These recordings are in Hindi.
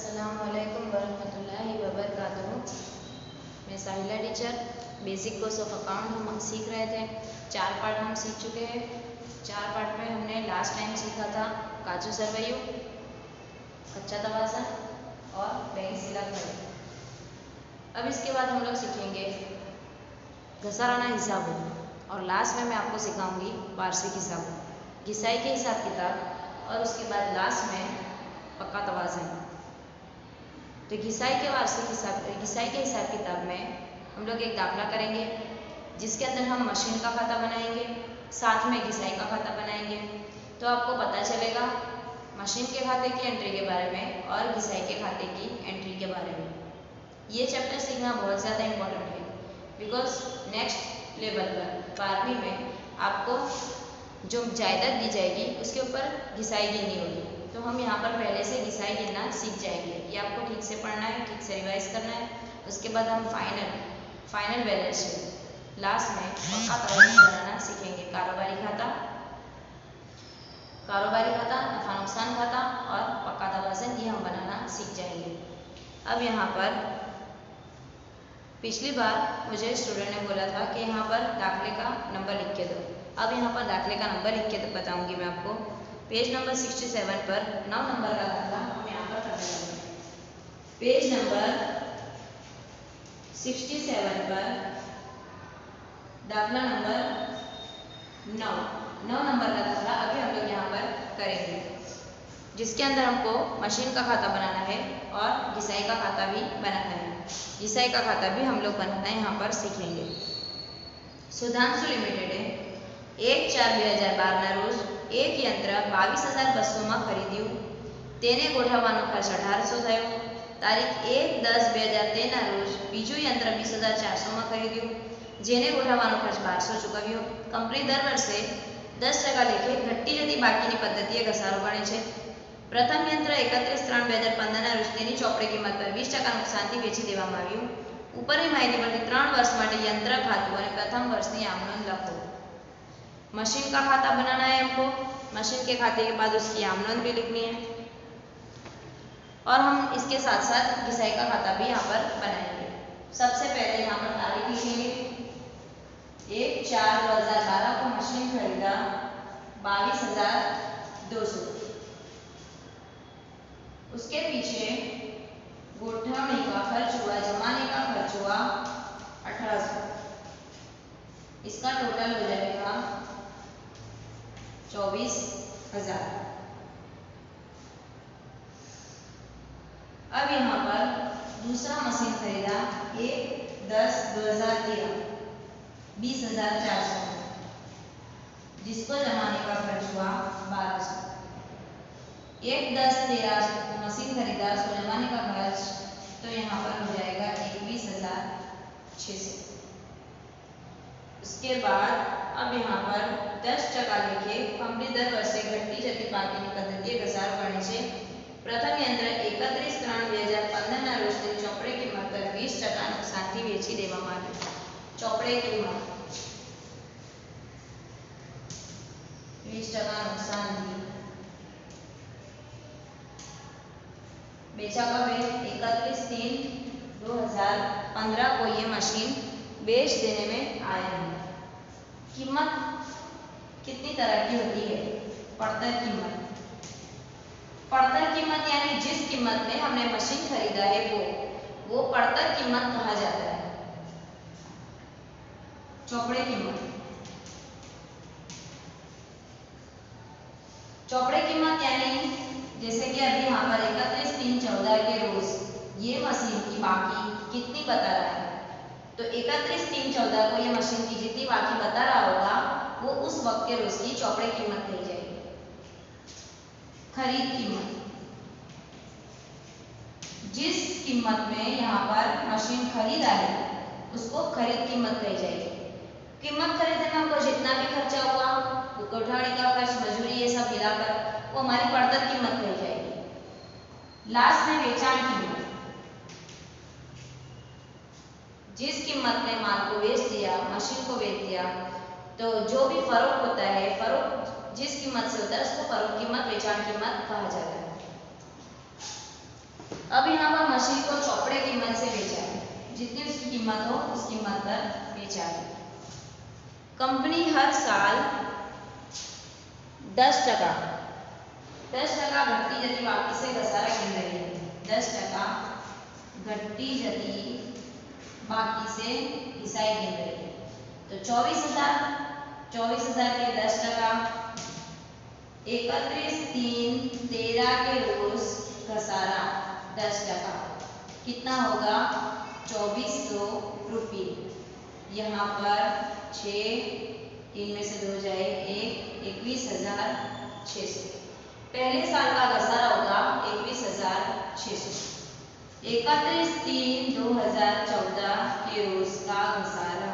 अस्सलामुअलैकुम वरहमतुल्लाहि वबरकातुहू। मैं साहिला teacher. Basic course of account हम सीख रहे थे। 4 पार्ट हम सीख चुके हैं। 4 पार्ट में हमने लास्ट टाइम सीखा था काजू सरवैयू, कच्चा तवाज़न और बैंक सिला खड़ी। अब इसके बाद हम लोग सीखेंगे घसाराना हिसाब और लास्ट में मैं आपको सिखाऊंगी वार्षिक हिसाब, घिसाई के हिसाब किताब और उसके बाद लास्ट में पक्का तवाज़न। तो घिसाई के हिसाब किताब में हम लोग एक दाखला करेंगे जिसके अंदर हम मशीन का खाता बनाएंगे, साथ में घिसाई का खाता बनाएंगे। तो आपको पता चलेगा मशीन के खाते की एंट्री के बारे में और घिसाई के खाते की एंट्री के बारे में। ये चैप्टर सीखना बहुत ज़्यादा इम्पोर्टेंट है बिकॉज नेक्स्ट लेवल पर 12वीं में आपको जो जायदाद दी जाएगी उसके ऊपर घिसाई गिननी होगी। तो हम यहाँ पर पहले से घिसाई गिनना सीख जाएंगे। ये आपको ठीक से पढ़ना है, ठीक से रिवाइज करना है। उसके बाद हम फाइनल बैलेंस शीट लास्ट में पक्का तवाज़न बनाना सीखेंगे। कारोबारी खाता, नफा नुकसान खाता और पक्का तवाज़न ये हम बनाना सीख जाएंगे। अब यहाँ पर पिछली बार मुझे स्टूडेंट ने बोला था कि यहाँ पर दाखले का नंबर लिख के दो। अब यहाँ पर दाखले का नंबर लिख के बताऊंगी मैं आपको। पेज नंबर 67 पर 9 नंबर का दाखला हम यहाँ पर करने वाले हैं। पेज नंबर 67 पर दाखला नंबर 9 नंबर का दाखला अभी हम लोग यहाँ पर करेंगे, जिसके अंदर हमको मशीन का खाता बनाना है और घिसाई का खाता भी बनाना है। घिसाई का खाता भी हम लोग बनाना यहाँ पर सीखेंगे। सुधांशु लिमिटेड है 1/4/2012 रोज एक यंत्र 22,200 में खरीद्યું। તેને ગોઠવવાનો ખર્ચ 1800 થયો। તારીખ 1/10/2013 રોજ બીજું यंत्र 20,400 में खरीद्યું, જેને ગોઠવવાનો ખર્ચ 1200 ચૂકવ્યો। કંપની દર વર્ષે 10% લેખે ઘટતી જતી બાકીની પદ્ધતિએ ઘસારો ગણે છે। પ્રથમ यंत्र 31/3/2015 રોજ તેની ચોપડી કિંમત પર 20% નુકસાનથી વેચી દેવામાં આવ્યું। ઉપરની માહિતી પરથી 3 વર્ષ માટે यंत्र ખાતું અને પ્રથમ વર્ષની આમનોંધ લખો। मशीन का खाता बनाना है हमको। मशीन के खाते के बाद उसकी आमनोंद भी लिखनी है और हम इसके साथ साथ घिसाई का खाता भी यहाँ पर बनाएंगे। सबसे पहले यहाँ पर तारीख लिखेंगे। 1/4/2012 को मशीन खरीदा 22,200। उसके पीछे गोठवनी का खर्च हुआ, जमाने का खर्च हुआ 1800। इसका टोटल हो जाएगा 24,000। अब यहाँ पर दूसरा मशीन खरीदा 1/10/2013 20,400, जिसको जमाने का खर्च हुआ 1200। 1/10/13 मशीन खरीदा, उसको जमाने का खर्च तो यहाँ पर हो जाएगा 21,600। उसके बाद अब यहाँ पर 10% लेके कंपनी દર વર્ષે ઘટતી જતી બાકીની પદ્ધતિએ ઘસારો ગણે છે। પ્રથમ यंत्र 31/3/2015 ના રોજ તેની ચોપડે કિંમત પર 20% નુકસાનથી વેચી દેવામાં આવ્યું। ચોપડે કિંમત 20% નુકસાનથી बेचा कब है? 31/3/2015 को ये मशीन बेच देने में आए हैं। कीमत कितनी तरह की होती है? पड़तर कीमत। पड़तर कीमत यानी जिस कीमत में हमने मशीन खरीदा है वो पड़तर कीमत कहा जाता है। चौपड़े कीमत। चौपड़े कीमत यानी जैसे कि अभी यहाँ पर 31/3/14 के रोज ये मशीन की बाकी कितनी बता रहा है, तो 31/3/14 को ये मशीन की जितनी बाकी बता रहा होगा वो उस वक्त के रोज की चौपड़े कीमत कही जाएगी। खरीद कीमत, जिस कीमत में यहाँ पर मशीन खरीदा है उसको खरीद कीमत कही जाएगी। कीमत खरीदने में हमको जितना भी खर्चा हुआ, कोठाड़ी का खर्च, मजूरी, ये सब मिलाकर वो हमारी पड़तर कीमत कही जाएगी। लास्ट में वेचाण कीमत, जिस कीमत में माल को बेच दिया, मशीन को बेच दिया, तो जो भी फरोख होता है, फरोख जिस कीमत से होता है उसको फरोख कीमत, वेचाण कीमत कहा जाता है। अब यहाँ पर मशीन को चौपड़े कीमत से बेचा है, जितनी उसकी कीमत हो उस कीमत पर बेचा है। कंपनी हर साल 10% घटती जती बाकी से घसारा गिन रही है। 10% घटती जती बाकी से घिसाई गिन रही है। तो 24,000 के 10%, 31/3/13 के रोज घसारा 10%, कितना होगा 2400 रुपये। यहाँ पर 6, 3 में से 2 जाए 1, 21,600। पहले साल का घसारा होगा 21,600। 31/3/2014 के रोज का घसारा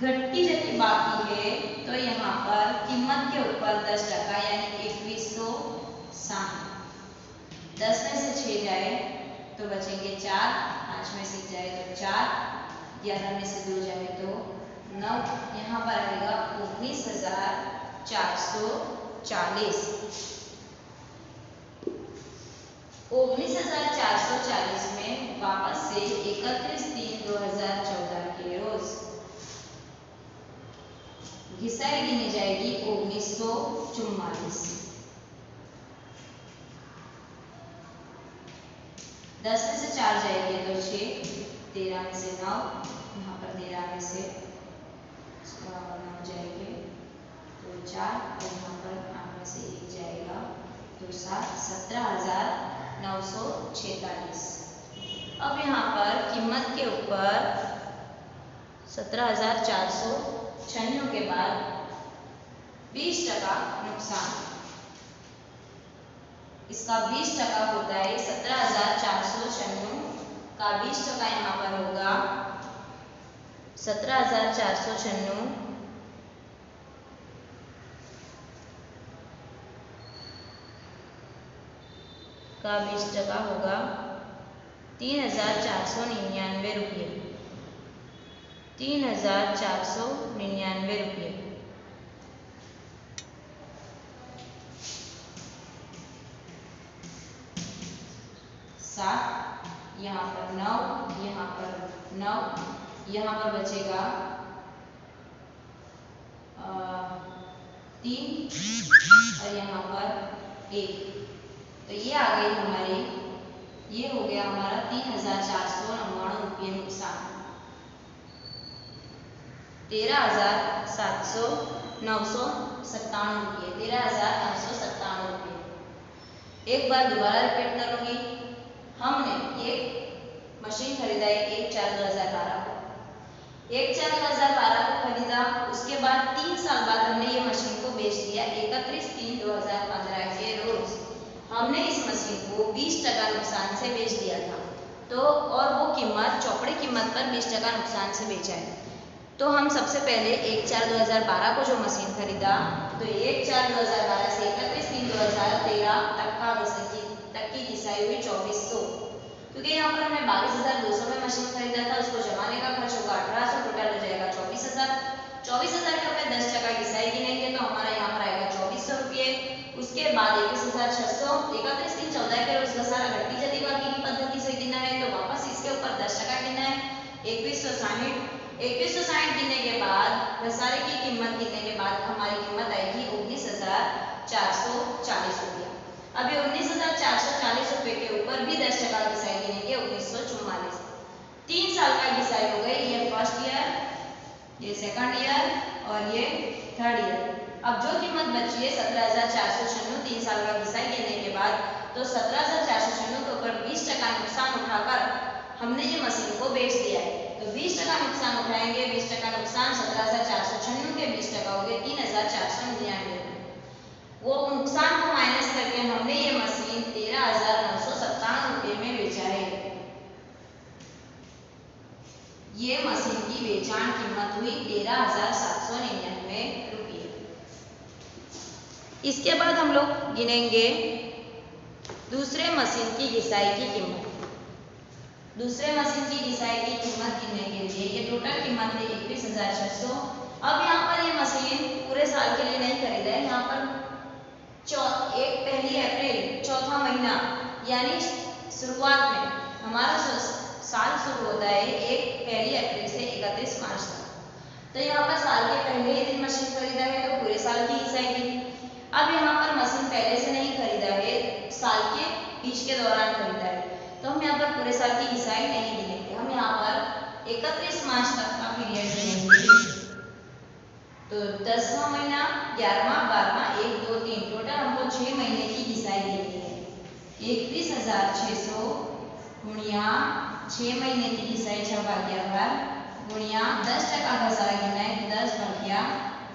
घटती जती बाकी है, तो यहाँ पर कीमत के ऊपर 10% यानी 2160। 10 में से 6 जाए तो बचेंगे 4, 5 में से जाए तो 4, 11 में से 2 जाए तो 9। यहाँ पर आएगा 19,440। 19,440 में वापस से 31/3/2014 के रोज घिसाई गिनी जाएगी 1944। 10 में से 4 जाएंगे तो 6, 13 में से 9, यहाँ पर 13 में से 9 जाएंगे तो 4, और यहाँ पर 8 में से 1 जाएगा तो 7, 17,946। अब यहाँ पर कीमत के ऊपर 17,496 के बाद 20% नुकसान, इसका 20% होता है 17,496 का 20% यहाँ पर होगा 17,496 का 20% होगा 3,499 रुपये। 3,499 रुपये। 7, यहाँ पर 9, यहाँ पर 9, यहाँ पर बचेगा 3 और यहाँ पर 1। तो ये आ गई हमारी, ये हो गया हमारा 3,499 रुपये नुकसान। 13,997 रुपये, 13,997 रुपये। एक बार दोबारा रिपीट करूंगी। हमने एक मशीन खरीदा है 1/4/2012 को। 1/4/2012 को खरीदा, उसके बाद 3 साल बाद हमने ये मशीन को बेच दिया 31/3/2015 के रोज। हमने इस मशीन को 20% नुकसान से बेच दिया था, तो और वो कीमत चौपड़ी कीमत पर 20% नुकसान से बेचा है। तो हम सबसे पहले 1/4/2012 को जो मशीन खरीदा, तो 1/4/2012 से 31/3/2013 तक की घिसाई हुई 2400, क्योंकि यहाँ पर हमने 22,200 में मशीन खरीदा था, उसको जमाने का खर्च होगा 1800, टोटल हो जाएगा 24,000। 24,000 के ऊपर 10% घिसाई गिनेंगे तो हमारा यहाँ पर आएगा 2400 रुपये। उसके बाद 21,600, 31/3/14 के रोज घसारा घटती जती बाकी की पद्धति से गिना है, तो वापस इसके ऊपर 10% गिना है 2160। 2160 गिनने के बाद घसारे की कीमत गिनने के बाद हमारी कीमत आएगी 19,440 रुपया। अब ये 19,440 रुपये के ऊपर भी 10% घिसाई गिनेंगे 1944। 3 साल का घिसाई हो गई, ये फर्स्ट ईयर, ये सेकंड ईयर और ये थर्ड ईयर। अब जो कीमत बची है 17,496, 3 साल का घिसाई गिनने के बाद, तो 17,496 के ऊपर 20% नुकसान उठाकर हमने ये मशीन को बेच दिया है। तो 20% नुकसान उठाएंगे, 20% नुकसान 17,496 के 20% हो गए 3,499। वो नुकसान को माइनस करके हमने ये मशीन 13,997 रुपये में बेचा है। ये मशीन की बेचान कीमत हुई 13,799 रुपये। इसके बाद हम लोग गिनेंगे दूसरे मशीन की घिसाई की कीमत। दूसरे मशीन की घिसाई की कीमत गिनने के लिए ये टोटल कीमत है 21,600। अब यहाँ पर ये मशीन पूरे साल के लिए नहीं खरीदा है, यहाँ पर 1 अप्रैल चौथा महीना यानी शुरुआत में हमारा साल शुरू होता है 1 अप्रैल से 31 मार्च तक। तो यहाँ पर साल के पहले ही दिन मशीन खरीदा है तो पूरे साल की घिसाई गिनी। अब यहाँ पर मशीन पहले से नहीं खरीदा है, साल के बीच के दौरान खरीदा है, तो हम यहाँ पर पूरे साल की घिसाई नहीं गिनेंगे। हम यहाँ पर 31 मार्च तक का पीरियड गिनेंगे। तो 10वां महीना, 11वां, 12वां, 1, 2, 3 टोटल हमको 6 महीने की घिसाई गिननी है। 31,600 गुणिया 6 महीने की घिसाई 6 भाग्या 12 गुणिया 10% घसारा गिनना है 10 भाग्या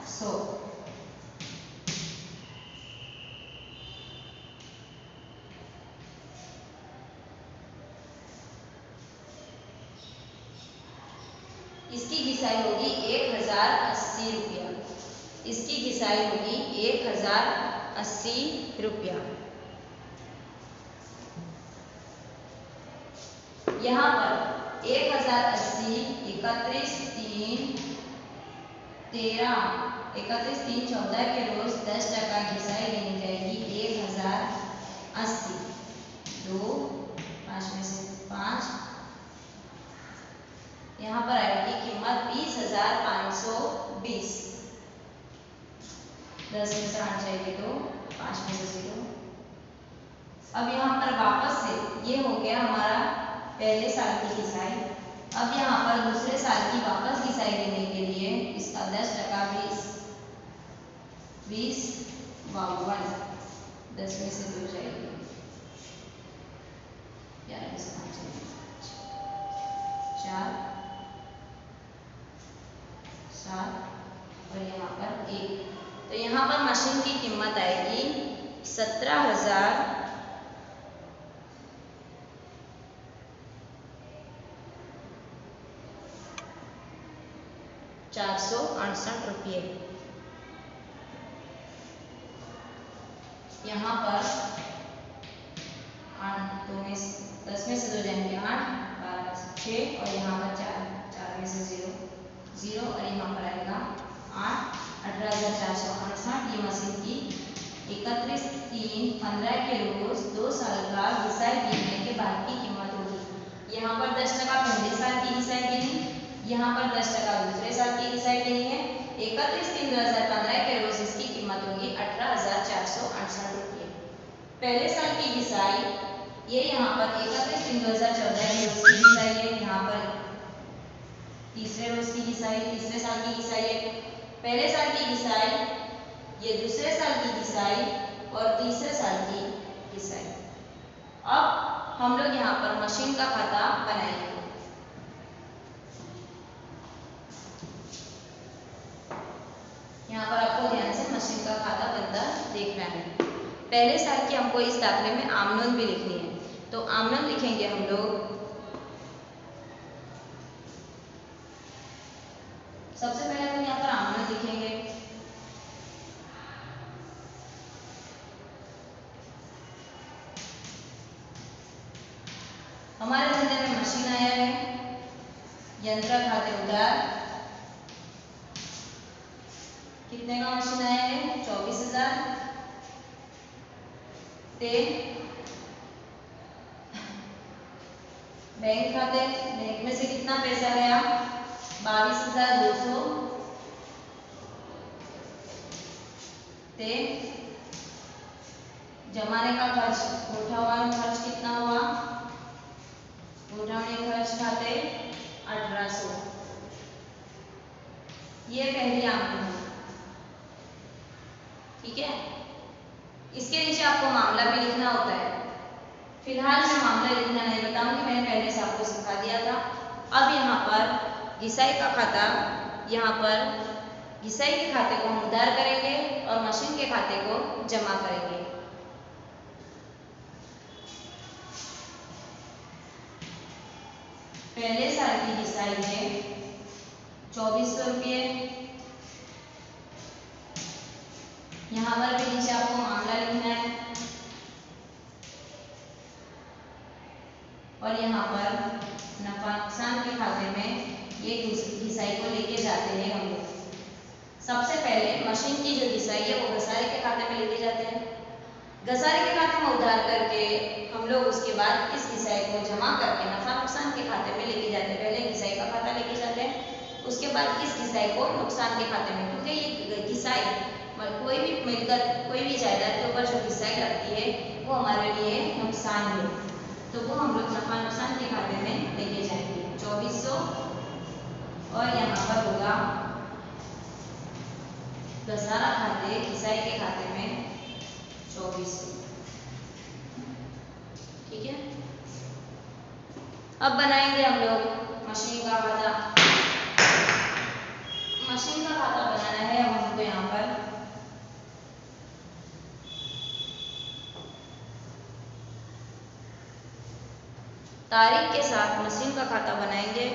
100। इसकी घिसाई होगी 1080 रुपया। इसकी घिसाई होगी 1080 रुपया। यहाँ पर 1080 31 3 13 31 3 14 के रोज 10% घिसाई गिनी जाएगी 1080। 2 5 में से 5, यहाँ पर आएगी कीमत 20,520। 10 में से 8 जाएगी तो 5 में से 0। अब यहाँ पर वापस से ये हो गया हमारा पहले साल की घिसाई। अब यहाँ पर दूसरे साल की वापस घिसाई देने के लिए इसका 10% 20 52। 10 में से 2 जाएगी, 11 में से 5 जाएगी 4 7 और यहाँ पर 1। तो यहाँ पर मशीन की कीमत आएगी 17,468 रुपये। यहाँ पर 10 में से 2 जाएंगे 8, 12 में से 6 और यहाँ पर 4 में से 0 और यहाँ पर आएगा 8 18,468। ये मशीन की 31/3/15 के रोज 2 साल का घिसाई गिनने के बाद की कीमत होगी। यहाँ पर 10% पहले साल की घिसाई गिनी, यहाँ पर 10% दूसरे साल की घिसाई गिनी है। 31/3/2015 के रोज इसकी कीमत होगी 18,468 रुपये। पहले साल की घिसाई ये यहाँ पर 31/3/2014 के रोज की घिसाई है। यहाँ पर तीसरे रोज की घिसाई, तीसरे साल की घिसाई है। पहले साल की घिसाई, ये दूसरे साल की घिसाई और तीसरे साल की घिसाई। अब हम लोग यहाँ पर मशीन का खाता बनाएंगे। यहाँ पर आपको ध्यान से मशीन का खाता बनता देखना है। पहले साल की हमको इस दाखले में आमदन भी लिखनी है, तो आमदन लिखेंगे हम लोग। सबसे पहले हम यहाँ पर आमदन लिखेंगे। हमारे धंधे में मशीन आया है, यंत्र खाते उधार। कितने का मशीन आया है? 24,000। बैंक खाते, बैंक में से कितना पैसा गया? 22,200। जमाने का खर्च, उठावन खर्च कितना हुआ? उठावनी खर्च खाते 1800। ये पहली आमदनी है, ठीक है। इसके नीचे आपको मामला भी लिखना होता है। फिलहाल मैं मामला लिखना नहीं बताऊंगी, मैंने पहले से आपको सिखा दिया था। अब यहाँ पर घिसाई का खाता, यहाँ पर घिसाई के खाते को हम उधार करेंगे और मशीन के खाते को जमा करेंगे। पहले साल की घिसाई है 2400 रुपये। यहाँ पर भी नीचे आपको मामला लिखना है और यहाँ पर नफा नुकसान के खाते में ये घिसाई को लेके जाते हैं हम लोग। सबसे पहले मशीन की जो घिसाई है वो घसारे के खाते में लेके जाते हैं। घसारे के खाते में उधार करके हम लोग उसके बाद इस घिसाई को जमा करके नफा नुकसान के खाते में लेके जाते हैं। पहले घिसाई का खाता लेके जाते हैं, उसके बाद इस घिसाई को नुकसान के खाते में, क्योंकि ये घिसाई कोई भी मिलकर कोई भी जायदाद के ऊपर जो घिसाई लगती है वो हमारे लिए नुकसान है, तो वो हम लोग नफा नुकसान के खाते में लेके जाएंगे 2400। और यहाँ पर होगा घसारा खाते घिसाई के खाते में 2400। ठीक है, अब बनाएंगे हम लोग मशीन का खाता। मशीन का खाता बनाना है हमको यहाँ पर। तारीख के साथ मशीन का खाता बनाएंगे।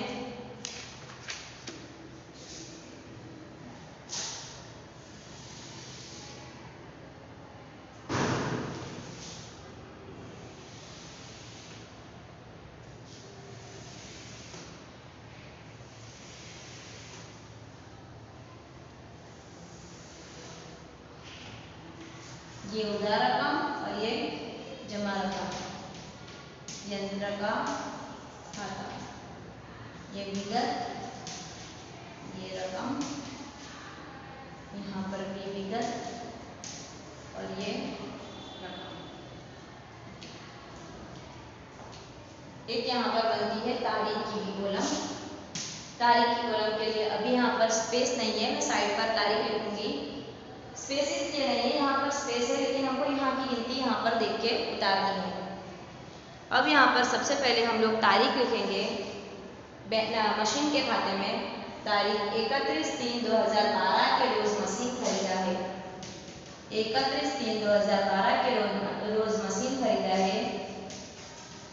ये उधार रकम और ये जमा रकम, यंत्र का खाता, ये विगत, ये रकम, यहाँ पर भी विगत और ये रकम। एक यहाँ पर बनती है तारीख की भी कॉलम। तारीख की कॉलम के लिए अभी यहाँ पर स्पेस नहीं है, मैं साइड पर तारीख लिखूंगी। स्पेस इसलिए नहीं है, यहाँ पर स्पेस है लेकिन हमको यहाँ की गिनती यहाँ पर देख के उतारनी है। अब यहाँ पर सबसे पहले हम लोग तारीख लिखेंगे मशीन के खाते में। तारीख 31/3/2012 के रोज मशीन खरीदा है। 31/3/2012 के रोज मशीन खरीदा है।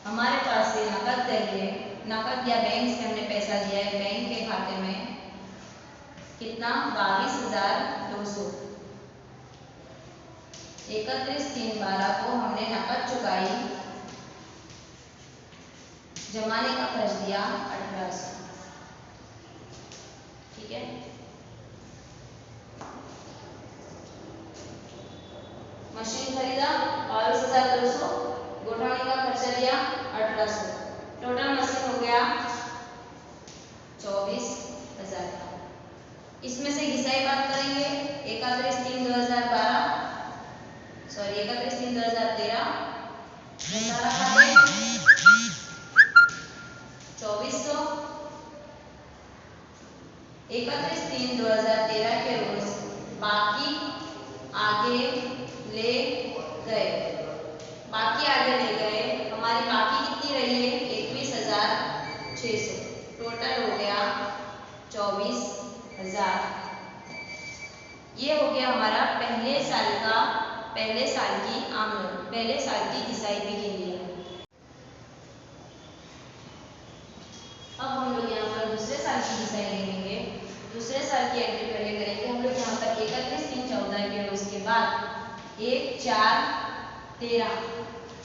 हमारे पास से नकद चाहिए, नकद या बैंक से हमने पैसा दिया है। बैंक के खाते में कितना 22,200। 31/3/12 को हमने नकद चुकाई, जमाने का खर्च दिया 1800। ठीक है, मशीन खरीदा 22,200, गोठाने का खर्चा दिया 1800, टोटल मशीन हो गया 24,000। इसमें से घिसाई बात करेंगे 31/3/2012 सॉरी 31/3/2013 घसारा खाते 2400। 31/3/2013 के रोज बाकी आगे ले गए। बाकी आगे ले गए, हमारी बाकी कितनी रही है 21,600। टोटल हो गया 24,000। ये हो गया हमारा पहले साल की आमदनी, पहले साल की घिसाई भी गिन लिया। अब हम लोग यहाँ पर दूसरे साल की घिसाई गिनेंगे। दूसरे साल की एंट्री पहले करेंगे हम लोग यहाँ पर 31/3/14 के रोज के बाद 1/4/13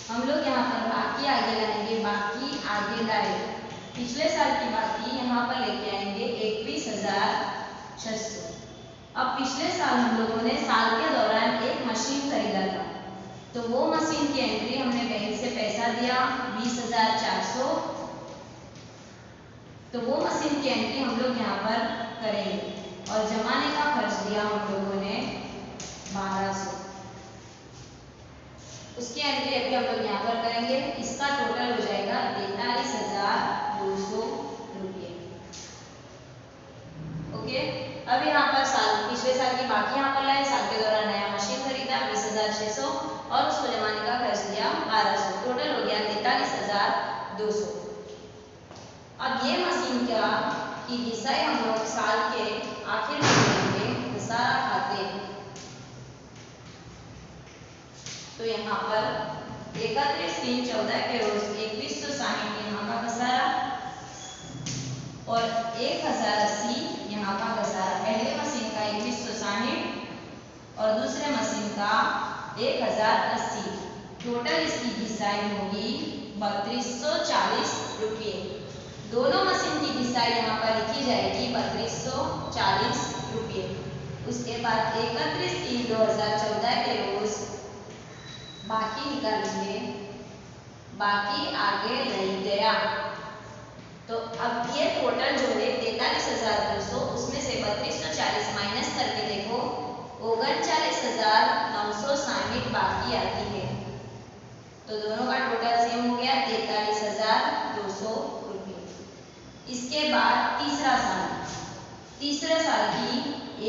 हम लोग यहाँ पर बाकी आगे लाएंगे। बाकी आगे लाए, पिछले साल की बाकी यहाँ पर लेके आएंगे 21,600। अब पिछले साल हम लोगों ने साल के दौरान एक मशीन खरीदा था, तो वो मशीन की एंट्री हमने बैंक से पैसा दिया 20,400, तो वो मशीन की एंट्री हम लोग यहाँ पर करेंगे। और जमाने का खर्च दिया हम लोगों ने 1200, उसकी एंट्री अभी हम लोग यहाँ पर करेंगे। इसका टोटल हो जाएगा 43,200 रुपये। ओके, अब यहाँ पर पिछले साल की बाकी यहाँ पर लाए, साल के दौरान नया मशीन खरीदा 20,600 और उसको जमाने का खर्च दिया 1200। टोटल हो गया 43,200। अब ये मशीन की घिसाई हम लोग साल के आखिर में करेंगे घसारा खाते। तो यहाँ पर 31/3/14 के रोज 2160 यहाँ का घसारा और 1080 यहाँ का घसारा। पहले मशीन का 2160 और दूसरे मशीन का 1080। टोटल इसकी घिसाई होगी 3240 रुपये। दोनों मशीन की घिसाई यहाँ पर लिखी जाएगी 3240 रुपये। उसके बाद 31/3/2014 के रोज बाकी निकालेंगे, बाकी आगे रह गया। तो अब ये टोटल जो है 43,200, उसमें से 3240 माइनस करके देखो 39,960 बाकी आती है। तो दोनों का टोटल सेम हो गया 43,200 रुपये। इसके बाद तीसरा साल की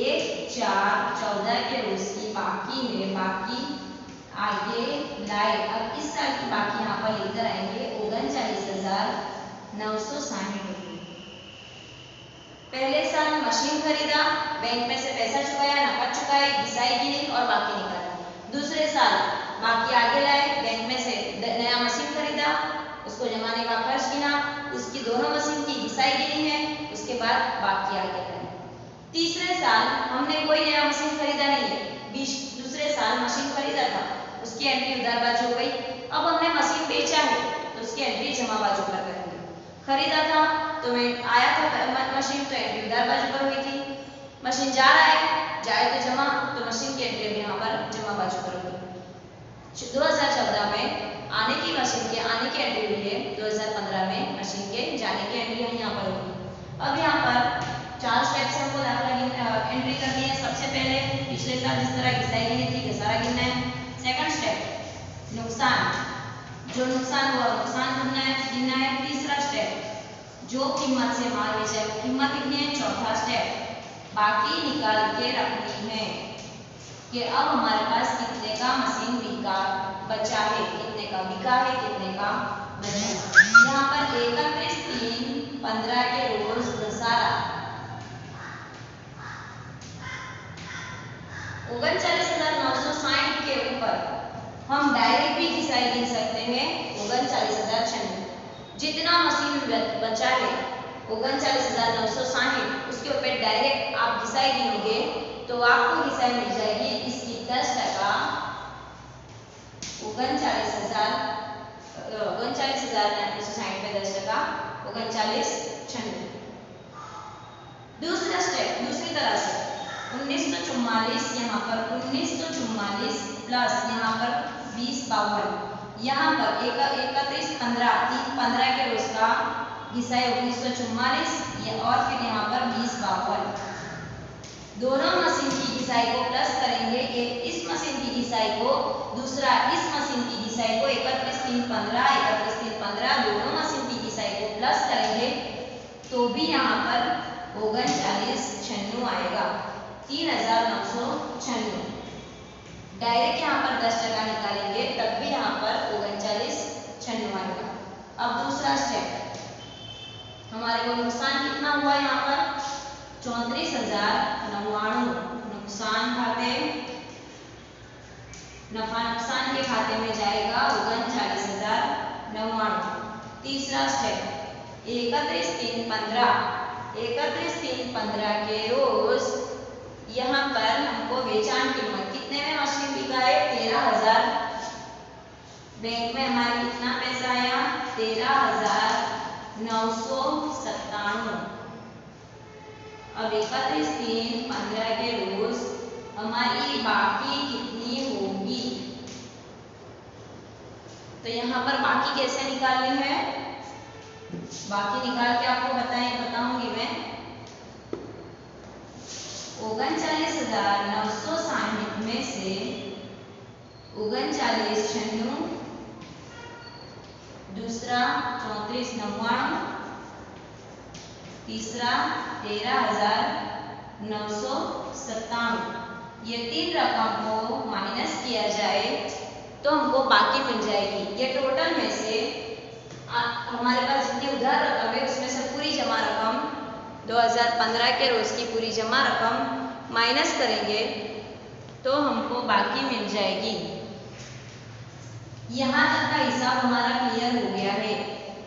1/4/14 के रोज की बाकी है, बाकी आगे लाए। अब इस साल की बाकी यहाँ पर लेकर आएंगे 39,960 रुपये। पहले साल मशीन खरीदा, बैंक में से पैसा चुकाया, नकद चुकाए, घिसाई गिनी और बाकी निकाला। दूसरे साल बाकी आगे लाए, बैंक में से नया मशीन खरीदा, उसको जमाने का खर्च गिना, उसकी दोनों मशीन की घिसाई गिनी है, उसके बाद बाकी आगे लाए। तीसरे साल हमने कोई नया मशीन खरीदा नहीं है, दूसरे साल मशीन खरीदा था, उसकी एंट्री उधार बाजू हो गई। अब हमने मशीन बेचा है तो उसकी एंट्री जमा बाजू पर करेंगे। खरीदा था तो आया था मशीन, तो एंट्री उधार बाजू पर हुई थी। मशीन जा रहा है, जाए तो जमा, तो मशीन की एंट्री यहाँ पर जमा बाजू पर हुई। 2014 में आने की मशीन के आने की एंट्री हुई है, 2015 में मशीन के जाने की एंट्री यहाँ पर होगी। अब यहाँ पर 4 स्टेप से हमको दाखला एंट्री करनी है। सबसे पहले पिछले साल जिस तरह घिसाई गिनी थी, घसारा गिनना है। सेकंड स्टेप नुकसान, जो नुकसान हुआ नुकसान गिनना है। तीसरा स्टेप जो कीमत से माल बेचा है वो कीमत लिखनी है। चौथा स्टेप बाकी निकाल के रखनी है कि अब हमारे पास कितने का मशीन बिका बचा है, कितने का बिका है, कितने का बचा है। यहाँ पर 31/3/15 के रोज घसारा 39,960 के ऊपर हम डायरेक्ट भी घिसाई गिन सकते हैं 39,096। जितना मशीन बचा है 39,960, उसके ऊपर डायरेक्ट आप घिसाई गिनोगे तो आपको घिसाई मिल जाएगी इसकी 10%, 39,960 पे 10%, 39,96। दूसरा स्टेप दूसरी तरह से 1944, यहाँ पर 1944 प्लस यहाँ पर 2052, यहाँ पर 31/15 के रोज का घिसाई 1944 और फिर यहाँ पर 2052। दोनों मशीन की घिसाई को प्लस करेंगे, एक इस मशीन की घिसाई को, दूसरा इस मशीन की घिसाई को। 31/3/15 दोनों मशीन की घिसाई को प्लस करेंगे तो भी यहाँ पर 39,96 आएगा। 3,996 डायरेक्ट यहाँ पर 10% निकालेंगे तब भी यहाँ पर 39,96 आएगा। अब दूसरा स्टेप हमारे को नुकसान कितना हुआ, यहाँ पर 34,099 नुकसान खाते, नफा नुकसान के खाते में जाएगा 39,099। तीसरा स्टेप 31/3/15 के रोज यहाँ पर हमको बेचान कीमत कितने में मशीन बिका है 13,000। बैंक में हमारे कितना पैसा आया 13,997। अब 31/3/15 के रोज हमारी बाकी कितनी होगी, तो यहाँ पर बाकी कैसे निकालनी है, बाकी निकाल के आपको बताऊंगी मैं। 39,960 में से 39,96, दूसरा 34,99, तीसरा 13,997। ये तीन रकम को माइनस किया जाए तो हमको बाकी मिल जाएगी। ये टोटल में से हमारे पास जितनी उधार रकम है उसमें से पूरी जमा रकम 2015 के रोज की पूरी जमा रकम माइनस करेंगे तो हमको बाकी मिल जाएगी। यहाँ तक का हिसाब हमारा क्लियर हो गया है।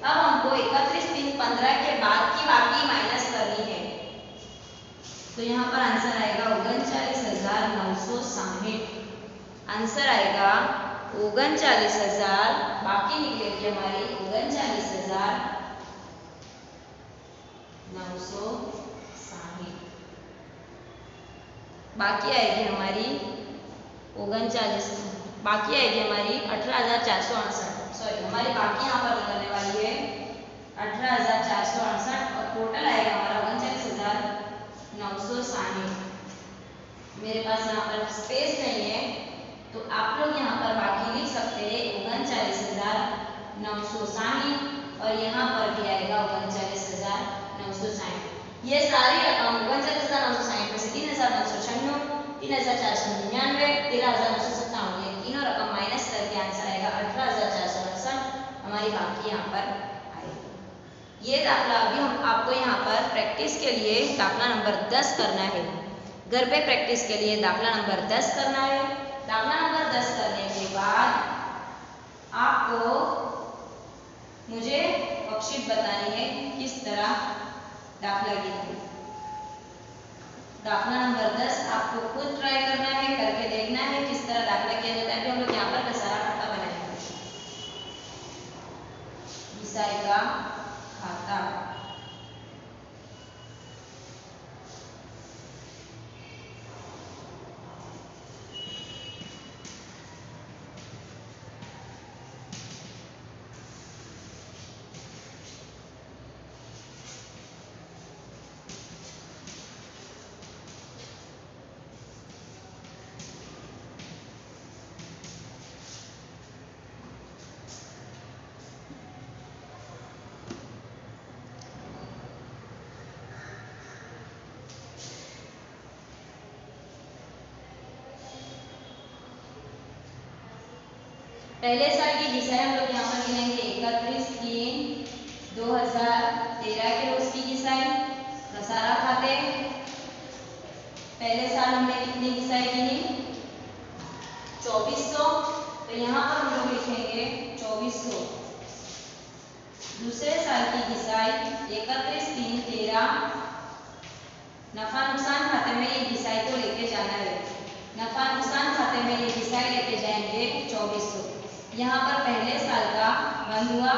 अब हमको 31/3/15 के बाद की बाकी माइनस करनी है, तो यहाँ पर आंसर आएगा 39,960। आंसर आएगा 39,000, बाकी निकलेगी हमारी 39,960, बाकी आएगी हमारी 39 बाकी आएगी हमारी 18,468, सॉरी हमारी बाकी यहाँ पर निकलने वाली है 18,468 और टोटल आएगा हमारा 39,960। मेरे पास यहाँ पर स्पेस नहीं है तो आप लोग यहाँ पर बाकी लिख सकते हैं 39,960 और यहाँ पर भी आएगा 39,960। ये सारी रकम 39,960 में से 3,996, 3,499, 13,997 ये तीनों रकम माइनस करके आंसर आएगा 18,468। हमारी बाकी यहाँ पर आएगी। ये दाखला अभी हम आपको यहाँ पर प्रैक्टिस के लिए दाखला नंबर 10 करना है। घर पे प्रैक्टिस के लिए दाखला नंबर 10 करना है। दाखला नंबर 10 करने के बाद आपको मुझे वर्कशीट बतानी है किस तरह दाखला गिनती। दाखला नंबर 10 आपको खुद ट्राई करना है, करके देखना है किस तरह दाखला किया जाता है। अभी हम लोग यहाँ पर घसारा खाता बनाएंगे। घिसाई का खाता, पहले साल की घिसाई हम लोग यहाँ पर गिनेंगे 31/3/2013 के रोज की घिसाई। घसारा खाते पहले साल हमने कितनी घिसाई गिनी 2400, तो यहाँ पर हम लोग लिखेंगे 2400। दूसरे साल की घिसाई 31/3/13, नफा नुकसान खाते में ये घिसाई को लेके जाना है। नफा नुकसान खाते में ये घिसाई लेके जाएंगे 2400। यहाँ पर पहले साल का बंद हुआ।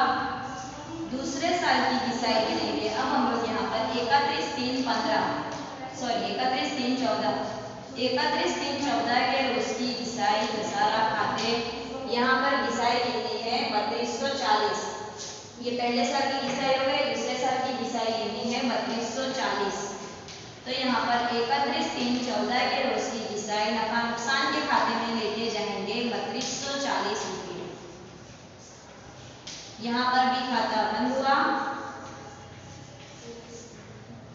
दूसरे साल की घिसाई गिनेंगे। अब हम लोग यहाँ पर 31/3/14 के रोज की घिसाई घसारा खाते, यहाँ पर घिसाई गिननी है 3240। ये पहले साल की घिसाई हो गई। दूसरे साल की घिसाई गिननी है 3240। तो यहाँ पर 31/3/14 के रोज की घिसाई नफा नुकसान के खाते में लेके जाएंगे 3240 रुपये। यहाँ पर भी खाता बंद हुआ।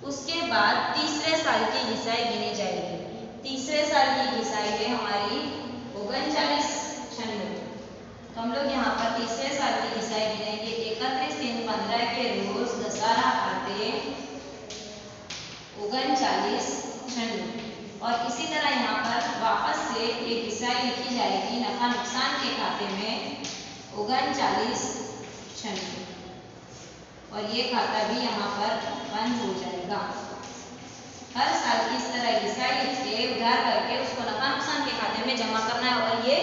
उसके बाद तीसरे साल की घिसाई गिनी जाएगी। तीसरे साल की घिसाई है हमारी 3996। तो हम लोग यहाँ पर तीसरे साल की घिसाई गिनेंगे 31/3/15 के रोज घसारा खाते 3996। और इसी तरह यहाँ पर वापस से एक घिसाई लिखी जाएगी नफा नुकसान के खाते में 3996 और ये खाता भी यहाँ पर बंद हो जाएगा। हर साल की इस तरह घिसाई लिख के उधार करके उसको नफा नुकसान के खाते में जमा करना है और ये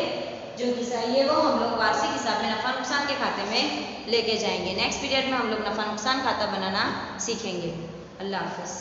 जो घिसाई है वो हम लोग वार्षिक हिसाब में नफा नुकसान के खाते में लेके जाएंगे। नेक्स्ट पीरियड में हम लोग नफा नुकसान खाता बनाना सीखेंगे। अल्लाह हाफिज़।